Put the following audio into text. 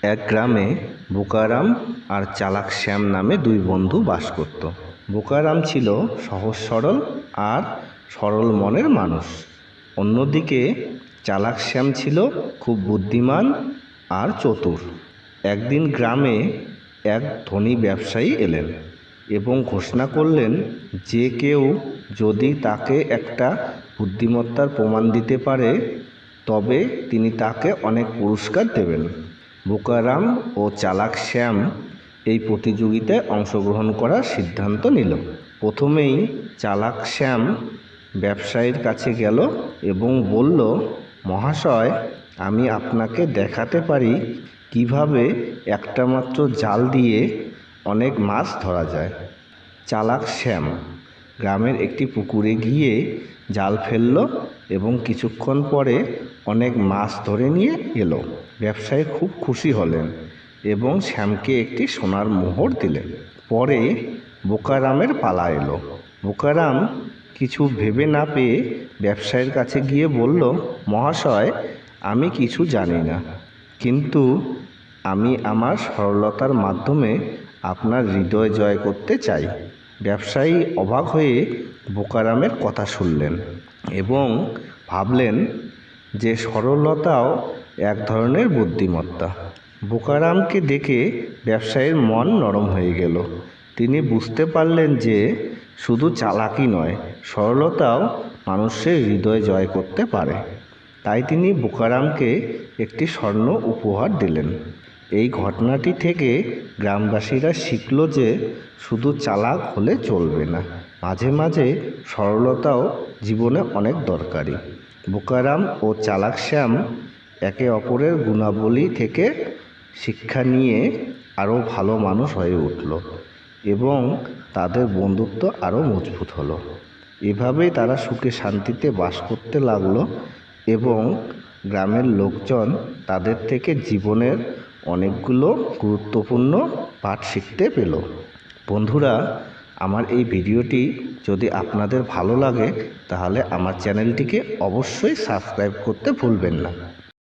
এক গ্রামে বোকারাম আর চালাক শ্যাম নামে দুই বন্ধু বাস করত। বোকারাম ছিল সহজ সরল আর সরল মনের মানুষ। অন্যদিকে চালাক শ্যাম ছিল খুব বুদ্ধিমান আর চতুর। একদিন গ্রামে এক ধনী ব্যবসায়ী এলেন এবং ঘোষণা করলেন যে কেউ যদি তাকে একটা বুদ্ধিমত্তার প্রমাণ দিতে পারে তবে তিনি তাকে অনেক পুরস্কার দেবেন। বোকারাম ও চালাক শ্যাম এই প্রতিযোগিতায় অংশগ্রহণ করার সিদ্ধান্ত নিল। প্রথমেই চালাক শ্যাম ব্যবসায়ীর কাছে গেল এবং বলল, মহাশয়, আমি আপনাকে দেখাতে পারি কিভাবে একটা মাত্র জাল দিয়ে অনেক মাছ ধরা যায়। চালাক শ্যাম গ্রামের একটি পুকুরে গিয়ে জাল ফেলল এবং কিছুক্ষণ পরে অনেক মাছ ধরে নিয়ে এলো। ব্যবসায়ী খুব খুশি হলেন এবং শ্যামকে একটি সোনার মোহর দিলেন। পরে বোকারামের পালা এলো। বোকারাম কিছু ভেবে না পেয়ে ব্যবসায়ীর কাছে গিয়ে বলল, মহাশয়, আমি কিছু জানি না, কিন্তু আমি আমার সরলতার মাধ্যমে আপনার হৃদয় জয় করতে চাই। ব্যবসায়ী অবাক হয়ে বোকারামের কথা শুনলেন এবং ভাবলেন যে সরলতাও এক ধরনের বুদ্ধিমত্তা। বোকারামকে দেখে ব্যবসায়ীর মন নরম হয়ে গেল। তিনি বুঝতে পারলেন যে শুধু চালাকি নয়, সরলতাও মানুষের হৃদয় জয় করতে পারে। তাই তিনি বোকারামকে একটি স্বর্ণ উপহার দিলেন। এই ঘটনাটি থেকে গ্রামবাসীরা শিখল যে শুধু চালাক হলে চলবে না, মাঝে মাঝে সরলতাও জীবনে অনেক দরকারি। বোকারাম ও চালাক শ্যাম একে অপরের গুণাবলী থেকে শিক্ষা নিয়ে আরও ভালো মানুষ হয়ে উঠল এবং তাদের বন্ধুত্ব আরও মজবুত হলো। এভাবেই তারা সুখে শান্তিতে বাস করতে লাগলো এবং গ্রামের লোকজন তাদের থেকে জীবনের অনেকগুলো গুরুত্বপূর্ণ পাঠ শিখতে পেল। বন্ধুরা, আমার এই ভিডিওটি যদি আপনাদের ভালো লাগে তাহলে আমার চ্যানেলটিকে অবশ্যই সাবস্ক্রাইব করতে ভুলবেন না।